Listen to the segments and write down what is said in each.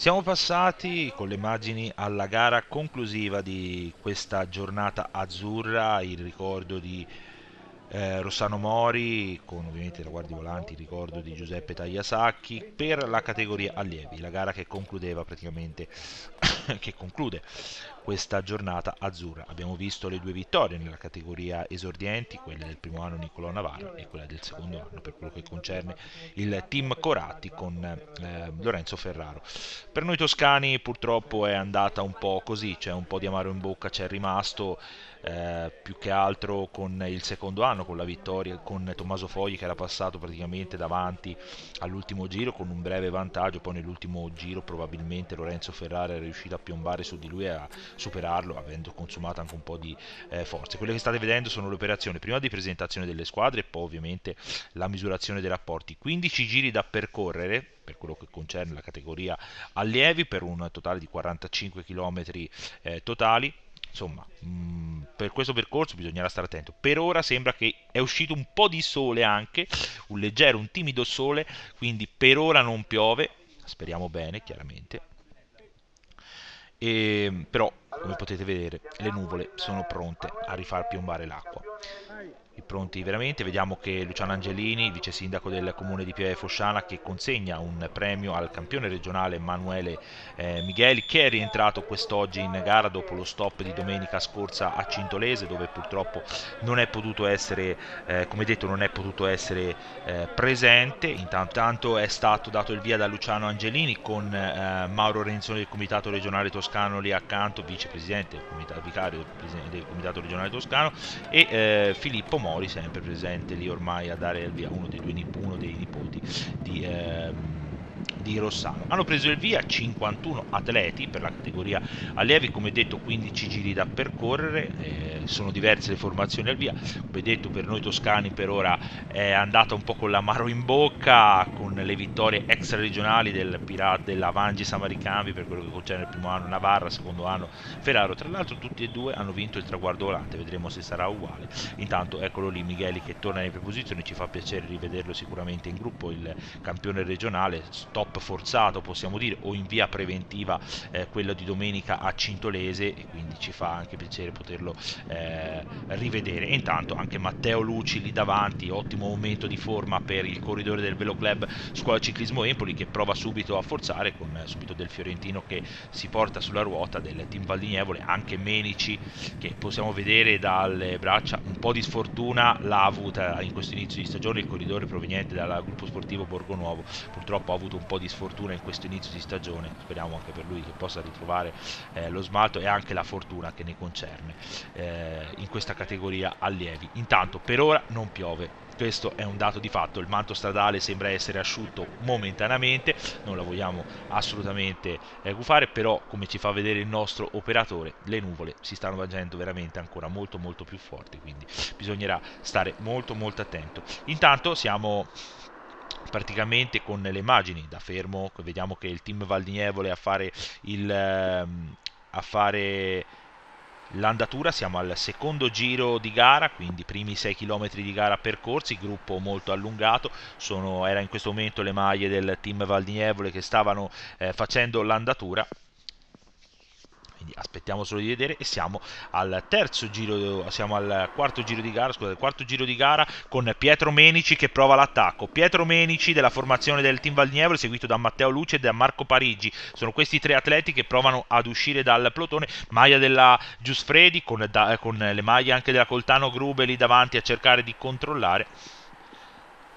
Siamo passati con le immagini alla gara conclusiva di questa giornata azzurra, il ricordo di Rossano Mori, con ovviamente la guardia volanti, il ricordo di Giuseppe Tagliasacchi per la categoria allievi, la gara che concludeva praticamente, che conclude questa giornata azzurra. Abbiamo visto le due vittorie nella categoria esordienti, quella del primo anno Nicolò Navarro e quella del secondo anno per quello che concerne il team Coratti con Lorenzo Ferraro. Per noi toscani purtroppo è andata un po' così, c'è un po' di amaro in bocca, c'è rimasto più che altro con il secondo anno, con la vittoria con Tommaso Fogli che era passato praticamente davanti all'ultimo giro con un breve vantaggio, poi nell'ultimo giro probabilmente Lorenzo Ferrari è riuscito a piombare su di lui e a superarlo avendo consumato anche un po' di forze. Quelle che state vedendo sono le operazioni prima di presentazione delle squadre e poi ovviamente la misurazione dei rapporti. 15 giri da percorrere per quello che concerne la categoria allievi per un totale di 45 km totali. Insomma, per questo percorso bisognerà stare attento. Per ora sembra che è uscito un po' di sole anche, un leggero, un timido sole, quindi per ora non piove, speriamo bene chiaramente. Però, come potete vedere, le nuvole sono pronte a rifar piombare l'acqua. E pronti veramente, vediamo che Luciano Angelini, vice sindaco del comune di Pieve Fosciana, che consegna un premio al campione regionale Emanuele Micheli, che è rientrato quest'oggi in gara dopo lo stop di domenica scorsa a Cintolese, dove purtroppo non è potuto essere, come detto, non è potuto essere presente. Intanto è stato dato il via da Luciano Angelini con Mauro Renzoni del Comitato Regionale Toscano lì accanto, vicepresidente del Comitato Vicario del Comitato Regionale Toscano, e Filippo Mori sempre presente lì ormai a dare il via, uno dei nipoti di Rossano. Hanno preso il via 51 atleti per la categoria allievi, come detto 15 giri da percorrere, sono diverse le formazioni al via, come detto per noi toscani per ora è andata un po' con l'amaro in bocca con le vittorie extra regionali del Pirata della Vangi Samaricambi per quello che concerne il primo anno Navarra, secondo anno Ferraro. Tra l'altro tutti e due hanno vinto il traguardo volante, vedremo se sarà uguale. Intanto eccolo lì Micheli che torna nelle preposizioni, ci fa piacere rivederlo sicuramente in gruppo, il campione regionale, stop forzato possiamo dire o in via preventiva quello di domenica a Cintolese, e quindi ci fa anche piacere poterlo rivedere. E intanto anche Matteo Luci lì davanti, ottimo momento di forma per il corridore del Velo Club Scuola Ciclismo Empoli, che prova subito a forzare con subito del Fiorentino che si porta sulla ruota del team Valdignevole. Anche Menici, che possiamo vedere dalle braccia un po' di sfortuna l'ha avuta in questo inizio di stagione, il corridore proveniente dal gruppo sportivo Borgonuovo purtroppo ha avuto un po' di sfortuna in questo inizio di stagione, speriamo anche per lui che possa ritrovare lo smalto e anche la fortuna che ne concerne in questa categoria allievi. Intanto per ora non piove, questo è un dato di fatto, il manto stradale sembra essere asciutto momentaneamente, non la vogliamo assolutamente gufare, però come ci fa vedere il nostro operatore le nuvole si stanno facendo veramente ancora molto molto più forti, quindi bisognerà stare molto molto attento. Intanto siamo praticamente con le immagini da fermo, vediamo che il team Valdignevole a fare l'andatura, siamo al secondo giro di gara, quindi primi 6 km di gara percorsi, gruppo molto allungato, era in questo momento le maglie del team Valdignevole che stavano facendo l'andatura. Quindi aspettiamo solo di vedere e siamo al quarto giro di gara, scusate, quarto giro di gara con Pietro Menici che prova l'attacco. Pietro Menici della formazione del team Valdignevole seguito da Matteo Luce e da Marco Parigi. Sono questi tre atleti che provano ad uscire dal plotone, maglia della Giusfredi con le maglie anche della Coltano Grube lì davanti a cercare di controllare.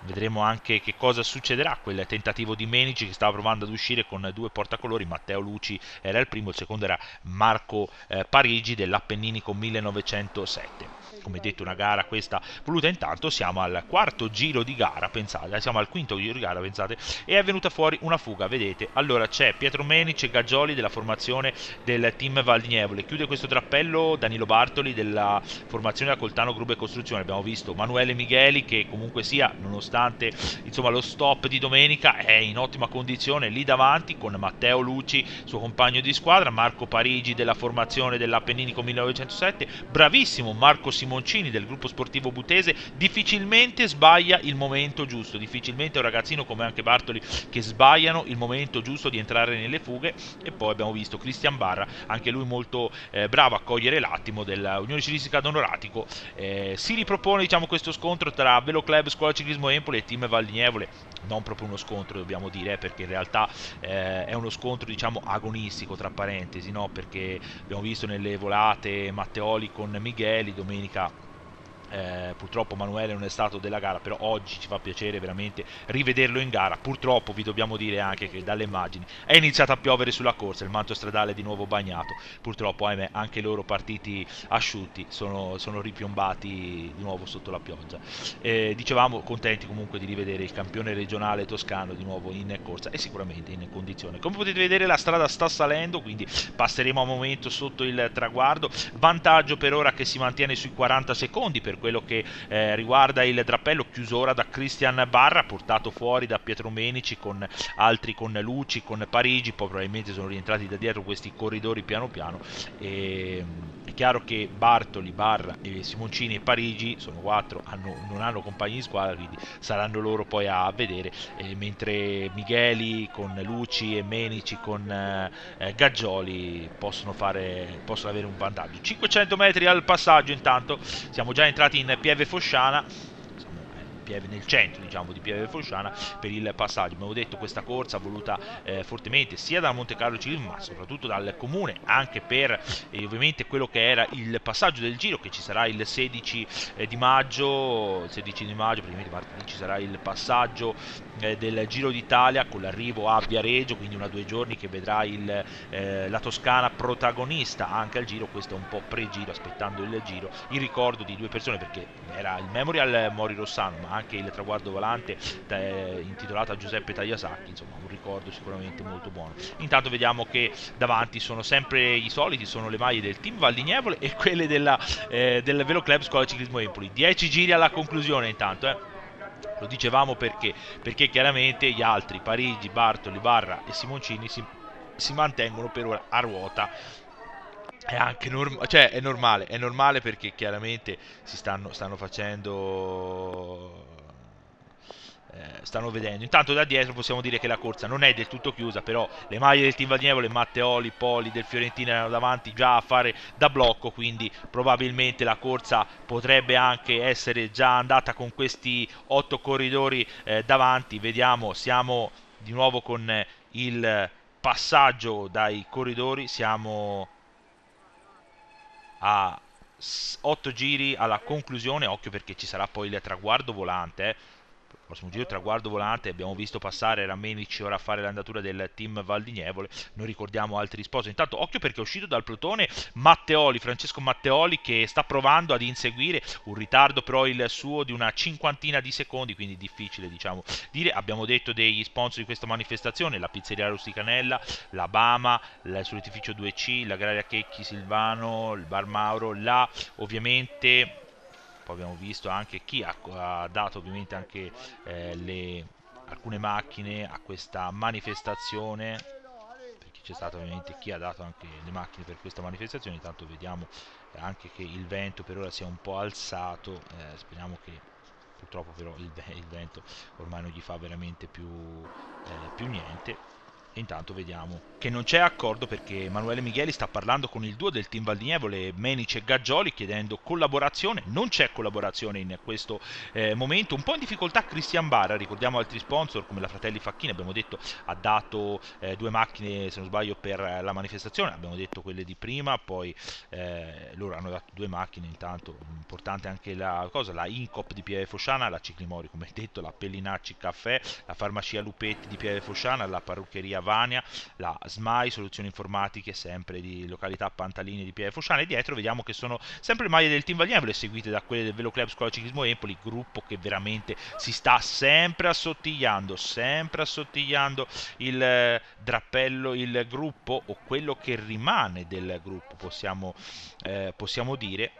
Vedremo anche che cosa succederà quel tentativo di Menici che stava provando ad uscire con due portacolori. Matteo Luci era il primo, il secondo era Marco Parigi dell'Appenninico 1907. Come detto una gara questa voluta. Intanto siamo al quarto giro di gara, pensate, siamo al quinto giro di gara, pensate, e è venuta fuori una fuga, vedete. Allora c'è Pietro Menici e Gaggioli della formazione del team Valdignevole, chiude questo trappello Danilo Bartoli della formazione da Coltano Grube Costruzione. Abbiamo visto Manuele Micheli che comunque sia, nonostante insomma lo stop di domenica, è in ottima condizione lì davanti con Matteo Luci, suo compagno di squadra, Marco Parigi della formazione dell'Appenninico 1907, bravissimo Marco Simoni Simoncini del gruppo sportivo Butese difficilmente sbaglia il momento giusto, difficilmente un ragazzino come anche Bartoli che sbagliano il momento giusto di entrare nelle fughe. E poi abbiamo visto Cristian Barra, anche lui molto bravo a cogliere l'attimo dell'Unione Ciclistica Donoratico. Si ripropone, diciamo, questo scontro tra Velo Club Scuola Ciclismo Empoli e Team Val di Nievole, non proprio uno scontro dobbiamo dire, perché in realtà è uno scontro, diciamo, agonistico tra parentesi, no? Perché abbiamo visto nelle volate Matteoli con Micheli domenica. Purtroppo Manuele non è stato della gara, però oggi ci fa piacere veramente rivederlo in gara. Purtroppo vi dobbiamo dire anche che dalle immagini è iniziato a piovere sulla corsa, il manto stradale è di nuovo bagnato, purtroppo ahimè anche i loro partiti asciutti sono ripiombati di nuovo sotto la pioggia. Dicevamo contenti comunque di rivedere il campione regionale toscano di nuovo in corsa e sicuramente in condizione. Come potete vedere la strada sta salendo, quindi passeremo a un momento sotto il traguardo, vantaggio per ora che si mantiene sui 40 secondi per quello che riguarda il drappello, chiusura da Cristian Barra, portato fuori da Pietro Menici con altri, con Luci, con Parigi, poi probabilmente sono rientrati da dietro questi corridori piano piano. È chiaro che Bartoli, Barra e Simoncini e Parigi sono quattro, non hanno compagni di squadra, quindi saranno loro poi a vedere, mentre Micheli con Luci e Menici con Gaggioli possono avere un vantaggio. 500 metri al passaggio, intanto siamo già entrati in Pieve Fosciana, nel centro, diciamo, di Pieve Fosciana per il passaggio. Abbiamo detto questa corsa voluta fortemente sia dal Monte Carlo Ciclismo ma soprattutto dal comune, anche per ovviamente quello che era il passaggio del giro che ci sarà il 16 di maggio. Il 16 di maggio, praticamente martedì, ci sarà il passaggio del Giro d'Italia con l'arrivo a Viareggio, quindi 1 o 2 giorni che vedrà la Toscana protagonista anche al Giro. Questo è un po' pre-Giro, aspettando il Giro, il ricordo di 2 persone, perché era il Memorial Mori Rossano ma anche il traguardo volante intitolato a Giuseppe Tagliasacchi, insomma un ricordo sicuramente molto buono. Intanto vediamo che davanti sono sempre i soliti, sono le maglie del Team Val di Nievole e quelle del Velo Club Scuola Ciclismo Empoli. 10 giri alla conclusione intanto. Lo dicevamo perché chiaramente gli altri, Parigi, Bartoli, Barra e Simoncini, si mantengono per ora a ruota. È anche è normale perché chiaramente stanno facendo, stanno vedendo. Intanto da dietro possiamo dire che la corsa non è del tutto chiusa, però le maglie del Team Valdievole, Matteoli, Poli del Fiorentina erano davanti già a fare da blocco, quindi probabilmente la corsa potrebbe anche essere già andata con questi 8 corridori davanti. Vediamo, siamo di nuovo con il passaggio dai corridori, siamo a 8 giri alla conclusione. Occhio perché ci sarà poi il traguardo volante. Prossimo giro traguardo volante, abbiamo visto passare Ramenici ora a fare l'andatura del Team Val di Nievole, noi ricordiamo altri sposi. Intanto occhio perché è uscito dal plotone Matteoli, Francesco Matteoli, che sta provando ad inseguire, un ritardo però il suo di una cinquantina di secondi, quindi difficile, diciamo, dire. Abbiamo detto degli sponsor di questa manifestazione: la pizzeria Rusticanella, la Bama, il soletificio 2C, l'agraria Checchi Silvano, il Bar Mauro, ovviamente. Poi abbiamo visto anche chi ha dato ovviamente anche alcune macchine a questa manifestazione, perché c'è stato ovviamente chi ha dato anche le macchine per questa manifestazione. Intanto vediamo anche che il vento per ora si è un po' alzato, speriamo che purtroppo però il vento ormai non gli fa veramente più niente. E intanto vediamo che non c'è accordo perché Emanuele Micheli sta parlando con il duo del Team Val di Nievole, Menici e Gaggioli, chiedendo collaborazione. Non c'è collaborazione in questo momento. Un po' in difficoltà Cristian Barra, ricordiamo altri sponsor come la Fratelli Facchini, abbiamo detto ha dato 2 macchine se non sbaglio per la manifestazione, abbiamo detto quelle di prima, poi loro hanno dato 2 macchine. Intanto importante anche la Incop di Pieve Fosciana, la Ciclimori come detto, la Pellinacci Caffè, la Farmacia Lupetti di Pieve Fosciana, la parruccheria Vania, la SMAI Soluzioni Informatiche sempre di località Pantalini di Pieve Fosciana. E dietro vediamo che sono sempre le maglie del Team Valnievole seguite da quelle del Velo Club Scuola Ciclismo Empoli, gruppo che veramente si sta sempre assottigliando il drappello, il gruppo, o quello che rimane del gruppo possiamo dire.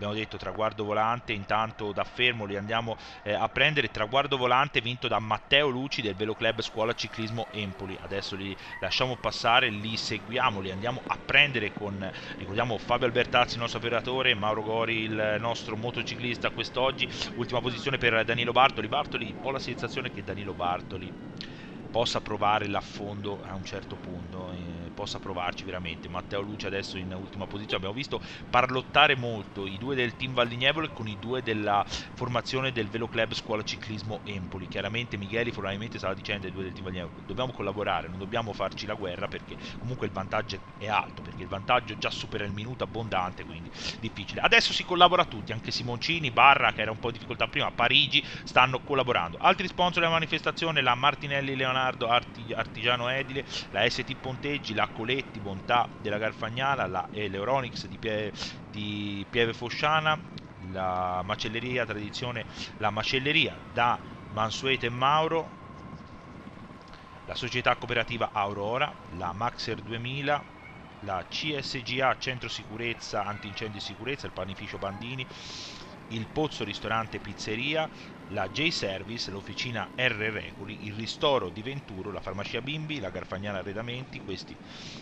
abbiamo detto traguardo volante, intanto da fermo li andiamo a prendere, traguardo volante vinto da Matteo Luci del Velo Club Scuola Ciclismo Empoli. Adesso li lasciamo passare, li seguiamo, li andiamo a prendere con, ricordiamo, Fabio Albertazzi, il nostro operatore, Mauro Gori, il nostro motociclista quest'oggi. Ultima posizione per Danilo Bartoli. Bartoli, ho la sensazione che Danilo Bartoli possa provare l'affondo a un certo punto, possa provarci veramente. Matteo Luci adesso in ultima posizione, abbiamo visto parlottare molto i due del team Valdignevole con i due della formazione del Velo Club Scuola Ciclismo Empoli. Chiaramente Micheli probabilmente stava dicendo ai due del team Valdignevole: dobbiamo collaborare, non dobbiamo farci la guerra, perché comunque il vantaggio è alto, perché il vantaggio già supera il minuto abbondante, quindi difficile. Adesso si collabora tutti, anche Simoncini, Barra, che era un po' in difficoltà prima, Parigi, stanno collaborando. Altri sponsor della manifestazione: la Martinelli Leonardo Artigiano Edile, la ST Ponteggi, la Coletti Bontà della Garfagnana, la l'Euronix di Pieve Fosciana, la Macelleria Tradizione, la Macelleria da Mansuete e Mauro, la Società Cooperativa Aurora, la Maxer 2000, la CSGA Centro Sicurezza Antincendio e Sicurezza, il panificio Bandini, il Pozzo Ristorante Pizzeria, la J-Service, l'Officina R Recoli, il Ristoro di Venturo, la Farmacia Bimbi, la Garfagnana Arredamenti. Questi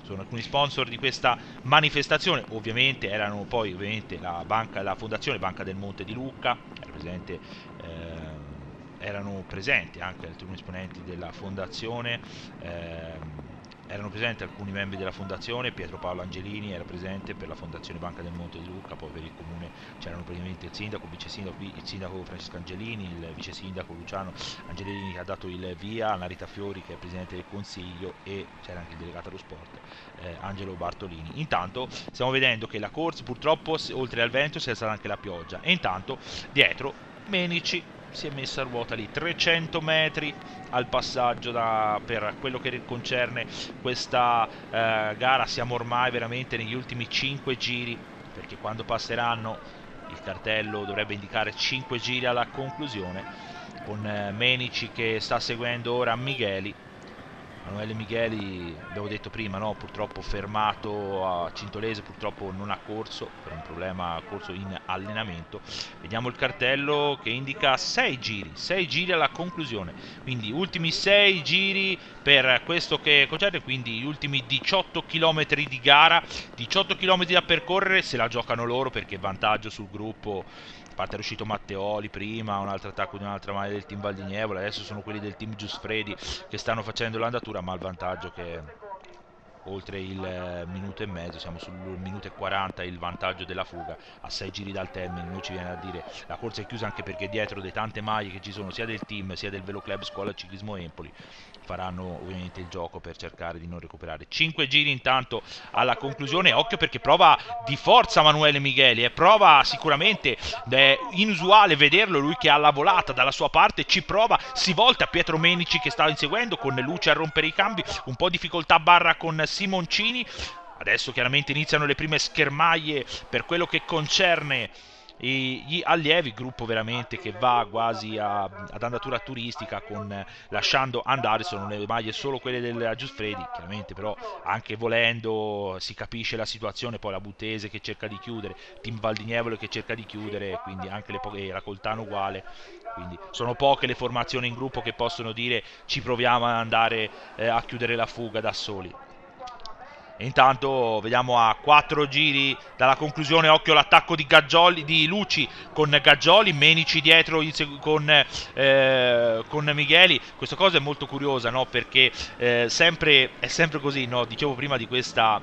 sono alcuni sponsor di questa manifestazione. Ovviamente erano poi la Fondazione Banca del Monte di Lucca, era presente, erano presenti anche alcuni esponenti della fondazione, erano presenti alcuni membri della fondazione. Pietro Paolo Angelini era presente per la fondazione Banca del Monte di Lucca. Poi per il comune c'erano praticamente il sindaco, il vice sindaco, il sindaco Francesco Angelini, il vice sindaco Luciano Angelini, che ha dato il via, Anna Rita Fiori, che è presidente del consiglio, e c'era anche il delegato allo sport, Angelo Bartolini. Intanto stiamo vedendo che la corsa, purtroppo, oltre al vento, si è alzata anche la pioggia, e intanto dietro Menici si è messa a ruota lì 300 metri al passaggio per quello che concerne questa gara. Siamo ormai veramente negli ultimi 5 giri, perché quando passeranno il cartello dovrebbe indicare 5 giri alla conclusione, con Menici che sta seguendo ora Micheli. Emanuele Micheli, abbiamo detto prima, no? Purtroppo fermato a Cintolese, purtroppo non ha corso per un problema, ha corso in allenamento. Vediamo il cartello che indica 6 giri alla conclusione, quindi ultimi 6 giri per questo che concerne, quindi gli ultimi 18 km di gara, 18 km da percorrere, se la giocano loro, perché vantaggio sul gruppo. A parte era uscito Matteoli prima, un altro attacco di un'altra maglia del team Valdignevole, adesso sono quelli del team Giusfredi che stanno facendo l'andatura, ma il vantaggio che oltre il minuto e mezzo, siamo sul minuto e 40 il vantaggio della fuga a 6 giri dal termine. Noi ci viene a dire la corsa è chiusa, anche perché dietro le tante maglie che ci sono sia del team sia del Velo Club Scuola Ciclismo Empoli faranno ovviamente il gioco per cercare di non recuperare. 5 giri intanto alla conclusione. Occhio, perché prova di forza Emanuele Micheli, prova sicuramente, è inusuale vederlo, lui che ha la volata dalla sua parte, ci prova, si volta. Pietro Menici che sta inseguendo con Luce a rompere i cambi, un po' difficoltà Barra con Simoncini. Adesso chiaramente iniziano le prime schermaglie per quello che concerne gli allievi, gruppo veramente che va quasi ad andatura turistica, lasciando andare, sono le maglie solo quelle del Giuffredi, chiaramente, però anche volendo si capisce la situazione. Poi la Buttese che cerca di chiudere, Team Valdignevole che cerca di chiudere, quindi anche la Coltano uguale, quindi sono poche le formazioni in gruppo che possono dire ci proviamo ad andare a chiudere la fuga da soli. E intanto vediamo a 4 giri dalla conclusione, occhio l'attacco di Luci con Gaggioli, Menici dietro con Micheli. Questa cosa è molto curiosa, no? Perché è sempre così, no? Dicevo prima di questa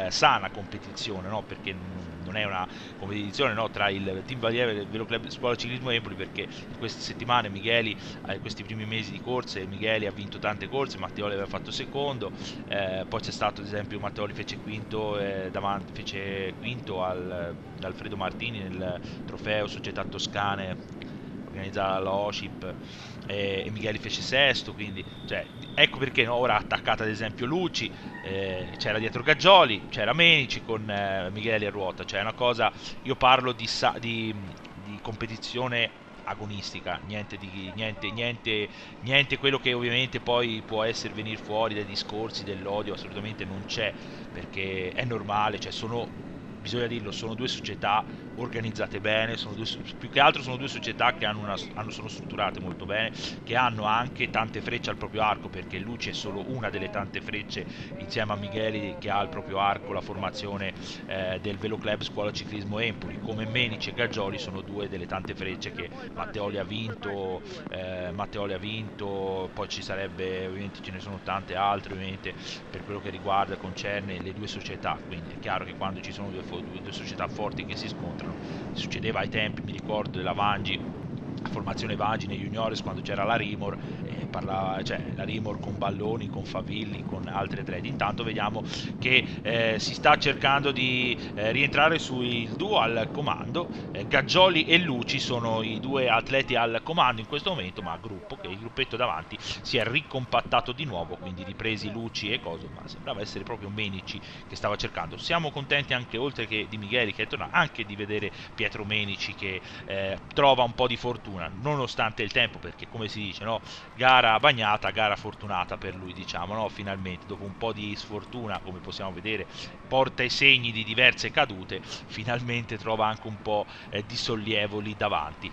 sana competizione, no? Perché non è una competizione, no, tra il team Valieve e il Velo Club Scuola Ciclismo Empoli, perché in queste settimane Micheli, questi primi mesi di corse, Micheli ha vinto tante corse, Matteoli aveva fatto secondo, poi c'è stato ad esempio Matteoli fece quinto al Alfredo Martini nel trofeo Società Toscane organizzata dalla OCIP, e Micheli fece sesto, quindi cioè, ecco perché, no, ora attaccata ad esempio Luci, c'era dietro Gaggioli, c'era Menici con Micheli a ruota, cioè è una cosa, io parlo di competizione agonistica, niente quello che ovviamente poi può essere venire fuori dai discorsi dell'odio, assolutamente non c'è, perché è normale, cioè bisogna dirlo, sono due società organizzate bene, più che altro sono due società che sono strutturate molto bene, che hanno anche tante frecce al proprio arco, perché Luci è solo una delle tante frecce insieme a Micheli che ha al proprio arco la formazione del Velo Club Scuola Ciclismo Empoli, come Menici e Gaggioli sono due delle tante frecce che Matteoli ha vinto, poi ci sarebbe, ovviamente ce ne sono tante altre ovviamente per quello che riguarda, concerne le due società, quindi è chiaro che quando ci sono due società forti che si scontrano, succedeva ai tempi, mi ricordo, della Vangi, formazione Vangi nei juniores, quando c'era la Rimor, cioè la Rimor con Balloni, con Favilli, con altri atleti. Intanto vediamo che si sta cercando di rientrare sul duo al comando, Gaggioli e Luci sono i due atleti al comando in questo momento, ma il gruppetto davanti si è ricompattato di nuovo, quindi ripresi Luci e Coso, ma sembrava essere proprio Menici che stava cercando. Siamo contenti anche, oltre che di Micheli che è tornato, anche di vedere Pietro Menici che trova un po' di fortuna nonostante il tempo, perché come si dice, no? Gara bagnata, gara fortunata per lui, diciamo, no? Finalmente dopo un po' di sfortuna, come possiamo vedere, porta i segni di diverse cadute, finalmente trova anche un po' di sollievo lì davanti.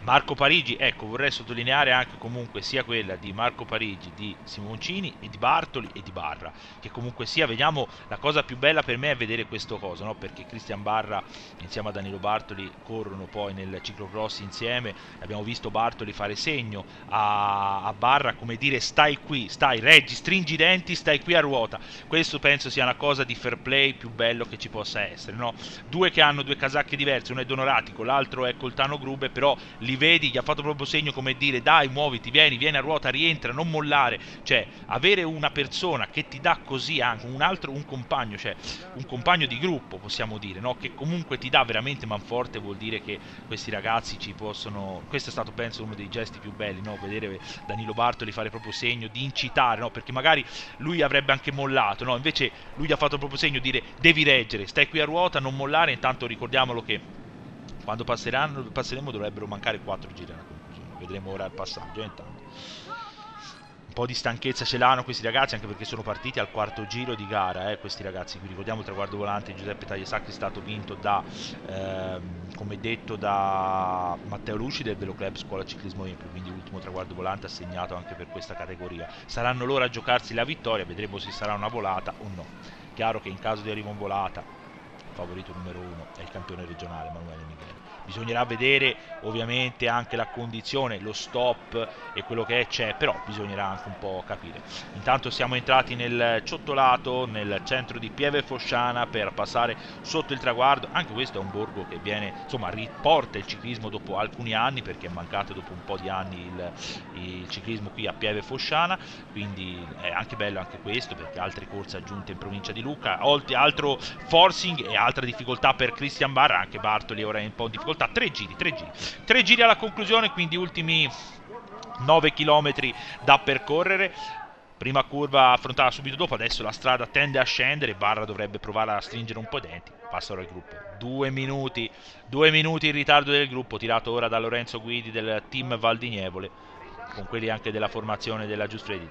Marco Parigi, ecco, vorrei sottolineare anche comunque sia quella di Marco Parigi, di Simoncini e di Bartoli e di Barra, che comunque sia, vediamo, la cosa più bella per me è vedere questo coso, no? Perché Cristian Barra insieme a Danilo Bartoli corrono poi nel ciclocross insieme, abbiamo visto Bartoli fare segno a Barra, come dire stai qui, stai, reggi, stringi i denti, stai qui a ruota. Questo penso sia una cosa di fair play più bello che ci possa essere, no? Due che hanno due casacche diverse, uno è Donoratico, l'altro è Coltano Grube, però li vedi, gli ha fatto proprio segno come dire dai muoviti, vieni a ruota, rientra, non mollare, cioè avere una persona che ti dà così anche un compagno, cioè un compagno di gruppo possiamo dire, no? Che comunque ti dà veramente manforte, vuol dire che questi ragazzi ci possono, questo è stato penso uno dei gesti più belli, no? Vedere Danilo Bartoli fare proprio segno di incitare, no? Perché magari lui avrebbe anche mollato, no? Invece lui gli ha fatto proprio segno di dire devi reggere, stai qui a ruota, non mollare, intanto ricordiamolo che quando passeremo dovrebbero mancare 4 giri alla conclusione. Vedremo ora il passaggio. Intanto un po' di stanchezza ce l'hanno questi ragazzi, anche perché sono partiti al quarto giro di gara. Questi ragazzi qui, ricordiamo il traguardo volante di Giuseppe Tagliasacchi è stato vinto da, come detto, da Matteo Luci del Velo Club Scuola Ciclismo Empoli, quindi l'ultimo traguardo volante assegnato anche per questa categoria. Saranno loro a giocarsi la vittoria, vedremo se sarà una volata o no. Chiaro che in caso di arrivo in volata, favorito numero 1 è il campione regionale Emanuele Micheli. Bisognerà vedere ovviamente anche la condizione, lo stop e quello che c'è, però bisognerà anche un po' capire. Intanto siamo entrati nel ciottolato, nel centro di Pieve Fosciana per passare sotto il traguardo. Anche questo è un borgo che viene, insomma, riporta il ciclismo dopo alcuni anni, perché è mancato dopo un po' di anni il ciclismo qui a Pieve Fosciana, quindi è anche bello anche questo, perché altre corse aggiunte in provincia di Lucca, altro forcing e altra difficoltà per Cristian Barra, anche Bartoli ora è un po' in difficoltà. 3 giri alla conclusione, quindi ultimi 9 km da percorrere. Prima curva affrontata subito dopo, adesso la strada tende a scendere, Barra dovrebbe provare a stringere un po' i denti. Passa ora il gruppo, 2 minuti in ritardo del gruppo, tirato ora da Lorenzo Guidi del team Valdignevole, con quelli anche della formazione della Giustredi.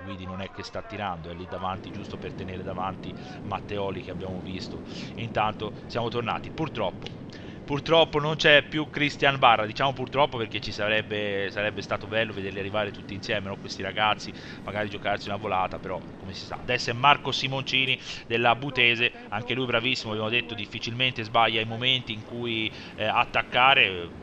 Guidi non è che sta tirando, è lì davanti giusto per tenere davanti Matteoli che abbiamo visto. E intanto siamo tornati, purtroppo non c'è più Cristian Barra, diciamo purtroppo perché sarebbe stato bello vederli arrivare tutti insieme, no? Questi ragazzi, magari giocarsi una volata, però come si sa. Adesso è Marco Simoncini della Butese, anche lui bravissimo, abbiamo detto difficilmente sbaglia i momenti in cui attaccare,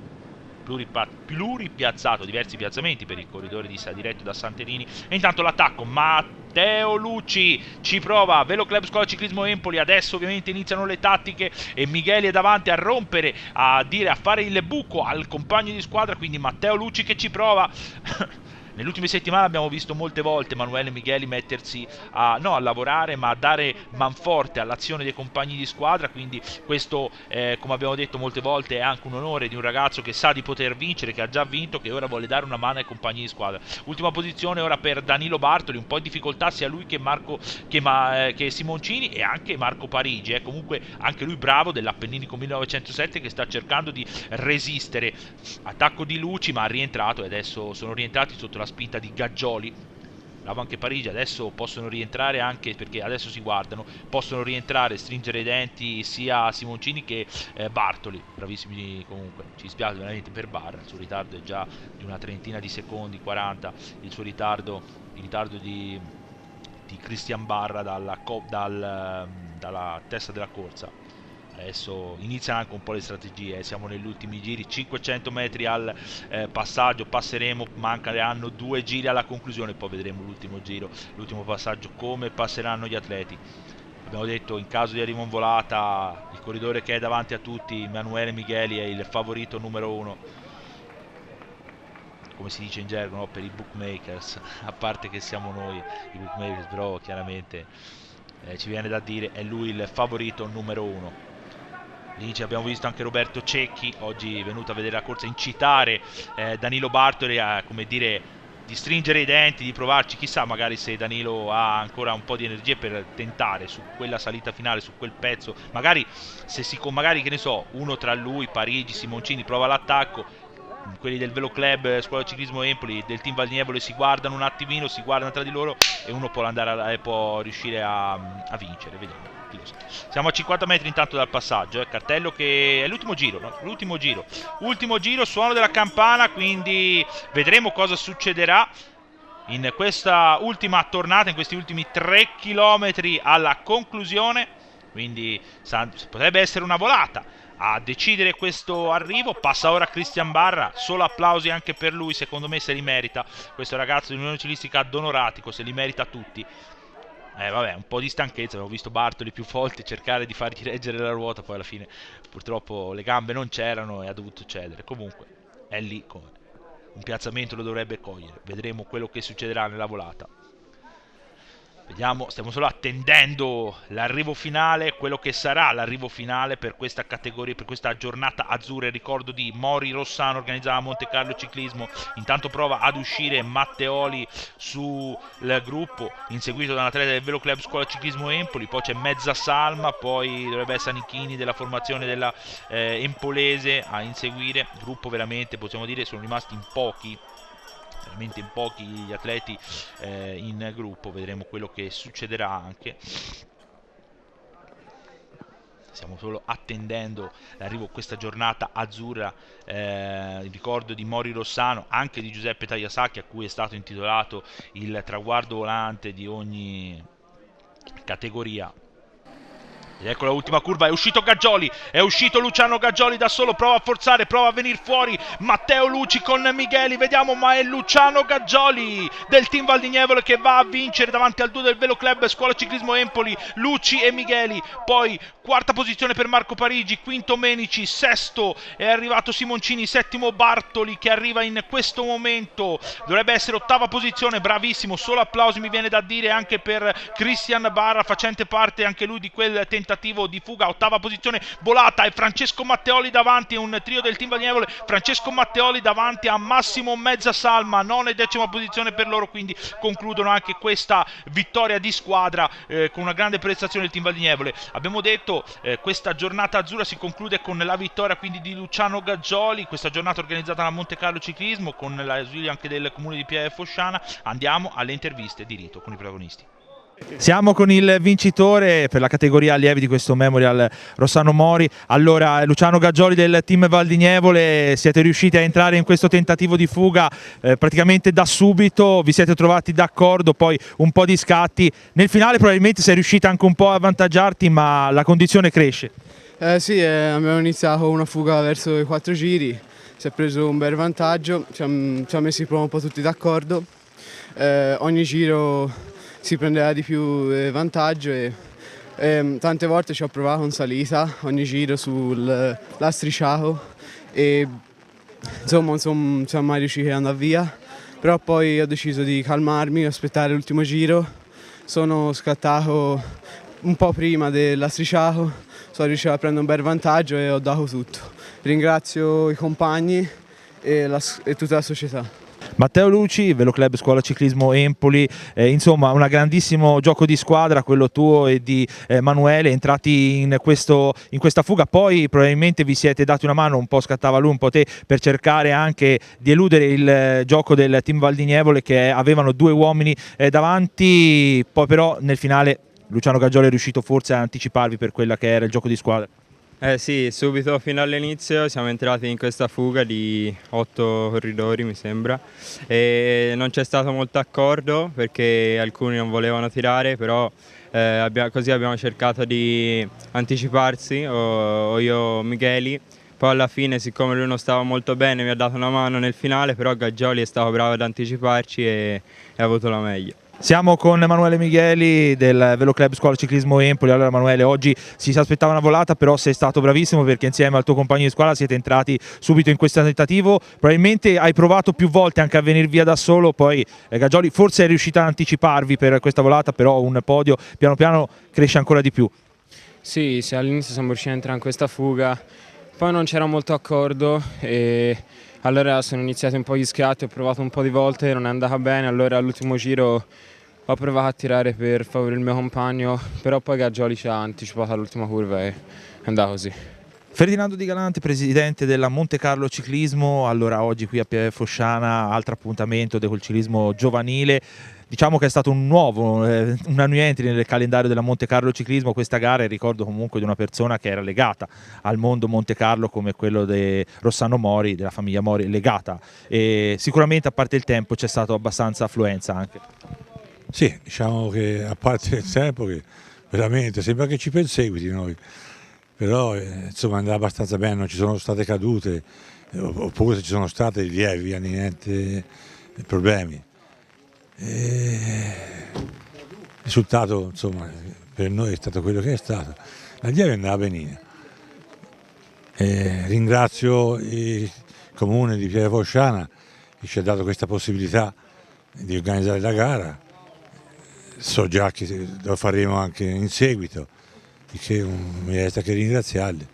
pluripiazzato, diversi piazzamenti per il corridore diretto da Santerini. E intanto l'attacco, Matteo Lucci ci prova, Velo Club Scuola Ciclismo Empoli, adesso ovviamente iniziano le tattiche e Micheli è davanti a rompere, a fare il buco al compagno di squadra, quindi Matteo Lucci che ci prova. Nelle ultime settimane abbiamo visto molte volte Emanuele Micheli mettersi non a lavorare, ma a dare manforte all'azione dei compagni di squadra, quindi questo, come abbiamo detto molte volte, è anche un onore di un ragazzo che sa di poter vincere, che ha già vinto, che ora vuole dare una mano ai compagni di squadra. Ultima posizione ora per Danilo Bartoli, un po' in difficoltà sia lui che Simoncini e anche Marco Parigi, comunque anche lui bravo dell'Appenninico 1907 che sta cercando di resistere. Attacco di Luci, ma ha rientrato e adesso sono rientrati sotto la spinta di Gaggioli bravo anche Parigi, adesso possono rientrare anche, perché adesso si guardano, possono rientrare, stringere i denti sia Simoncini che Bartoli, bravissimi comunque, ci spiace veramente per Barra, il suo ritardo è già di una trentina di secondi, 40, il suo ritardo, il ritardo di Christian Barra dalla testa della corsa. Adesso iniziano anche un po' le strategie, siamo negli ultimi giri, 500 metri al passaggio, passeremo, mancheranno 2 giri alla conclusione, poi vedremo l'ultimo giro, l'ultimo passaggio, come passeranno gli atleti. Abbiamo detto, in caso di arrivo in volata, il corridore che è davanti a tutti, Emanuele Micheli, è il favorito numero 1, come si dice in gergo, no? Per i bookmakers, a parte che siamo noi i bookmakers, però chiaramente ci viene da dire è lui il favorito numero 1. Lì abbiamo visto anche Roberto Cecchi, oggi è venuto a vedere la corsa, incitare Danilo Bartoli a, come dire, di stringere i denti, di provarci, chissà magari se Danilo ha ancora un po' di energie per tentare su quella salita finale, su quel pezzo, magari se magari che ne so, uno tra lui, Parigi, Simoncini prova l'attacco, quelli del Velo Club, Scuola Ciclismo Empoli, del Team Valdignevole si guardano un attimino, si guardano tra di loro e uno può riuscire a vincere, vediamo. Siamo a 50 metri intanto dal passaggio, cartello che è l'ultimo giro, no? L'ultimo giro, suono della campana, quindi vedremo cosa succederà in questa ultima tornata, in questi ultimi 3 km alla conclusione, quindi potrebbe essere una volata a decidere questo arrivo. Passa ora Christian Barra, solo applausi anche per lui, secondo me se li merita questo ragazzo dell'Unione Cilistica Donoratico, se li merita tutti. Vabbè, un po' di stanchezza, abbiamo visto Bartoli più volte cercare di fargli reggere la ruota, poi alla fine purtroppo le gambe non c'erano e ha dovuto cedere. Comunque è lì, un piazzamento lo dovrebbe cogliere, vedremo quello che succederà nella volata. Vediamo, stiamo solo attendendo l'arrivo finale, quello che sarà l'arrivo finale per questa categoria, per questa giornata azzurra. Ricordo di Mori Rossano, organizzata Monte Carlo Ciclismo. Intanto prova ad uscire Matteoli sul gruppo, inseguito da un atleta del Velo Club Scuola Ciclismo Empoli. Poi c'è Mezza Salma, poi dovrebbe essere Anichini della formazione della Empolese a inseguire. Gruppo veramente, possiamo dire, sono rimasti in pochi, veramente in pochi gli atleti in gruppo. Vedremo quello che succederà anche. Stiamo solo attendendo l'arrivo di questa giornata azzurra. Il ricordo di Mori Rossano, anche di Giuseppe Tagliasacchi, a cui è stato intitolato il traguardo volante di ogni categoria. Ed ecco la ultima curva, è uscito Gaggioli, è uscito Luciano Gaggioli da solo, prova a forzare, prova a venire fuori Matteo Luci con Micheli, vediamo, ma è Luciano Gaggioli del Team Valdignevole che va a vincere davanti al duo del Velo Club Scuola Ciclismo Empoli, Luci e Micheli. Poi quarta posizione per Marco Parigi, quinto Menici, sesto è arrivato Simoncini, settimo Bartoli che arriva in questo momento, dovrebbe essere ottava posizione, bravissimo, solo applausi mi viene da dire anche per Christian Barra, facente parte anche lui di quel tentativo di fuga. Ottava posizione volata e Francesco Matteoli davanti, un trio del Team Valdignevole, Francesco Matteoli davanti a Massimo Mezza Salma, nona e decima posizione per loro, quindi concludono anche questa vittoria di squadra con una grande prestazione del Team Valdignevole. Abbiamo detto questa giornata azzurra si conclude con la vittoria quindi di Luciano Gaggioli, questa giornata organizzata da Monte Carlo Ciclismo con l'ausilio anche del comune di Pieve Fosciana. Andiamo alle interviste di rito con i protagonisti. Siamo con il vincitore per la categoria allievi di questo Memorial, Rossano Mori. Allora, Luciano Gaggioli del Team Valdignevole, siete riusciti a entrare in questo tentativo di fuga praticamente da subito, vi siete trovati d'accordo, poi un po' di scatti. Nel finale probabilmente sei riuscito anche un po' a avvantaggiarti, ma la condizione cresce. Sì, abbiamo iniziato una fuga verso i 4 giri, si è preso un bel vantaggio, ci ha messi un po' tutti d'accordo. Ogni giro si prendeva di più vantaggio e tante volte ci ho provato in salita, ogni giro sul lastriciato e insomma non siamo mai riusciti ad andare via, però poi ho deciso di calmarmi, aspettare l'ultimo giro, sono scattato un po' prima del lastriciato, sono riuscito a prendere un bel vantaggio e ho dato tutto. Ringrazio i compagni e tutta la società. Matteo Luci, Velo Club Scuola Ciclismo Empoli, insomma un grandissimo gioco di squadra quello tuo e di Manuele, entrati in questa fuga, poi probabilmente vi siete dati una mano, un po' scattava lui, un po' te, per cercare anche di eludere il gioco del team Valdignevole che avevano due uomini davanti, poi però nel finale Luciano Gaggioli è riuscito forse a anticiparvi per quella che era il gioco di squadra. Sì, subito fino all'inizio siamo entrati in questa fuga di 8 corridori mi sembra e non c'è stato molto accordo perché alcuni non volevano tirare, però così abbiamo cercato di anticiparsi, o io o Micheli. Poi alla fine, siccome lui non stava molto bene, mi ha dato una mano nel finale, però Gaggioli è stato bravo ad anticiparci e ha avuto la meglio. Siamo con Emanuele Micheli del Velo Club Scuola Ciclismo Empoli. Allora Emanuele, oggi si aspettava una volata, però sei stato bravissimo perché insieme al tuo compagno di squadra siete entrati subito in questo tentativo. Probabilmente hai provato più volte anche a venire via da solo, poi Gaggioli forse è riuscito ad anticiparvi per questa volata, però un podio piano piano cresce ancora di più. Sì, all'inizio siamo riusciti a entrare in questa fuga, poi non c'era molto accordo e allora sono iniziati un po' gli scatti, ho provato un po' di volte, non è andata bene, allora all'ultimo giro ho provato a tirare per favorire il mio compagno, però poi Gaggioli ci ha anticipato all'ultima curva e è andata così. Ferdinando Di Galante, presidente della Monte Carlo Ciclismo, allora oggi qui a Pieve Fosciana, altro appuntamento del ciclismo giovanile. Diciamo che è stato una new entry nel calendario della Monte Carlo Ciclismo questa gara, e ricordo comunque di una persona che era legata al mondo Monte Carlo come quello di Rossano Mori, della famiglia Mori, legata, e sicuramente a parte il tempo c'è stata abbastanza affluenza anche. Sì, diciamo che a parte il tempo che veramente sembra che ci perseguiti noi, però insomma andava abbastanza bene, non ci sono state cadute, oppure se ci sono state lievi, niente problemi. Il risultato insomma per noi è stato quello che è stato, la lieve andava benino. Ringrazio il comune di Pieve Fosciana che ci ha dato questa possibilità di organizzare la gara, so già che lo faremo anche in seguito, di che mi resta che ringraziarli,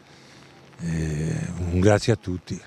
un grazie a tutti.